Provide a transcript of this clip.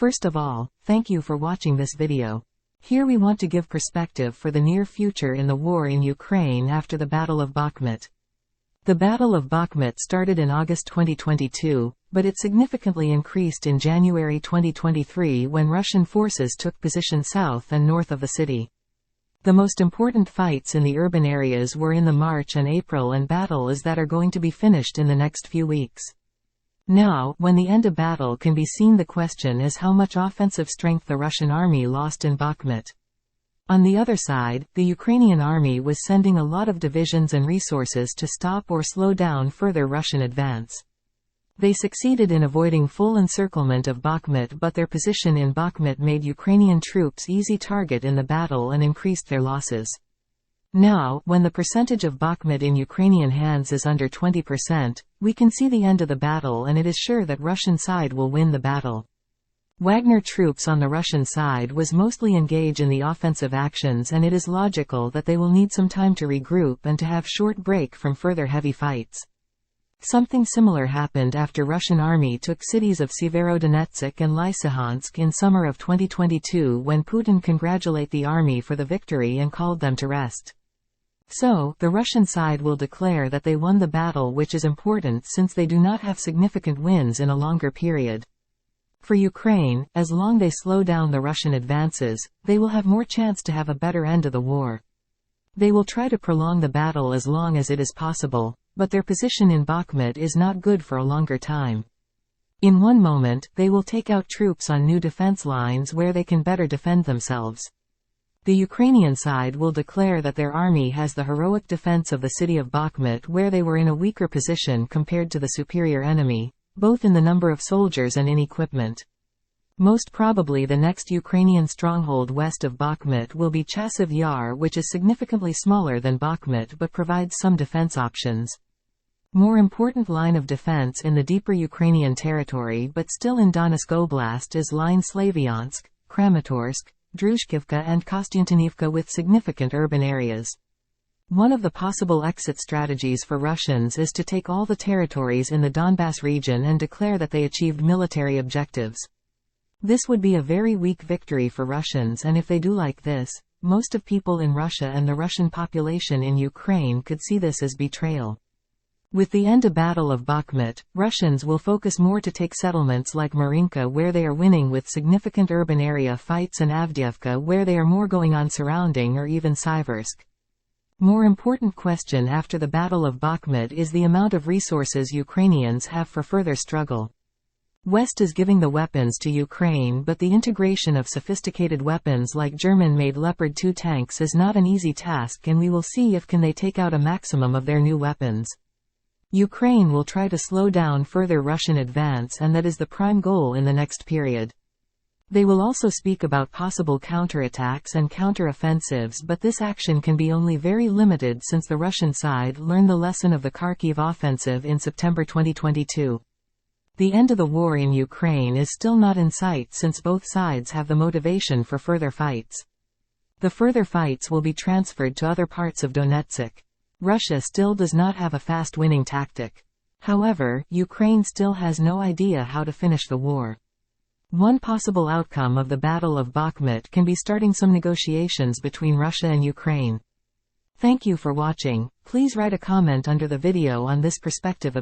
First of all, thank you for watching this video. Here we want to give perspective for the near future in the war in Ukraine after the Battle of Bakhmut. The Battle of Bakhmut started in August 2022, but it significantly increased in January 2023 when Russian forces took position south and north of the city. The most important fights in the urban areas were in the March and April and battles that are going to be finished in the next few weeks. Now, when the end of battle can be seen, the question is how much offensive strength the Russian army lost in Bakhmut. On the other side, the Ukrainian army was sending a lot of divisions and resources to stop or slow down further Russian advance. They succeeded in avoiding full encirclement of Bakhmut, but their position in Bakhmut made Ukrainian troops easy target in the battle and increased their losses. Now, when the percentage of Bakhmut in Ukrainian hands is under 20%, we can see the end of the battle and it is sure that Russian side will win the battle. Wagner troops on the Russian side was mostly engaged in the offensive actions, and it is logical that they will need some time to regroup and to have short break from further heavy fights. Something similar happened after Russian army took cities of Severodonetsk and Lysychansk in summer of 2022 when Putin congratulated the army for the victory and called them to rest. So, the Russian side will declare that they won the battle, which is important since they do not have significant wins in a longer period. For Ukraine, as long they slow down the Russian advances, they will have more chance to have a better end of the war. They will try to prolong the battle as long as it is possible, but their position in Bakhmut is not good for a longer time. In one moment, they will take out troops on new defense lines where they can better defend themselves. The Ukrainian side will declare that their army has the heroic defense of the city of Bakhmut, where they were in a weaker position compared to the superior enemy, both in the number of soldiers and in equipment. Most probably the next Ukrainian stronghold west of Bakhmut will be Chasiv Yar, which is significantly smaller than Bakhmut but provides some defense options. More important line of defense in the deeper Ukrainian territory but still in Donetsk Oblast is line Slavyansk, Kramatorsk, Druzhkivka and Kostyantynivka with significant urban areas. One of the possible exit strategies for Russians is to take all the territories in the Donbass region and declare that they achieved military objectives. This would be a very weak victory for Russians, and if they do like this, most of people in Russia and the Russian population in Ukraine could see this as betrayal. With the end of Battle of Bakhmut, Russians will focus more to take settlements like Marinka, where they are winning with significant urban area fights, and Avdiivka, where they are more going on surrounding, or even Siversk. More important question after the Battle of Bakhmut is the amount of resources Ukrainians have for further struggle. West is giving the weapons to Ukraine, but the integration of sophisticated weapons like German-made Leopard 2 tanks is not an easy task, and we will see if can they take out a maximum of their new weapons. Ukraine will try to slow down further Russian advance, and that is the prime goal in the next period. They will also speak about possible counterattacks and counter-offensives, but this action can be only very limited since the Russian side learned the lesson of the Kharkiv offensive in September 2022. The end of the war in Ukraine is still not in sight since both sides have the motivation for further fights. The further fights will be transferred to other parts of Donetsk. Russia still does not have a fast winning tactic. However, Ukraine still has no idea how to finish the war. One possible outcome of the Battle of Bakhmut can be starting some negotiations between Russia and Ukraine. Thank you for watching. Please write a comment under the video on this perspective of the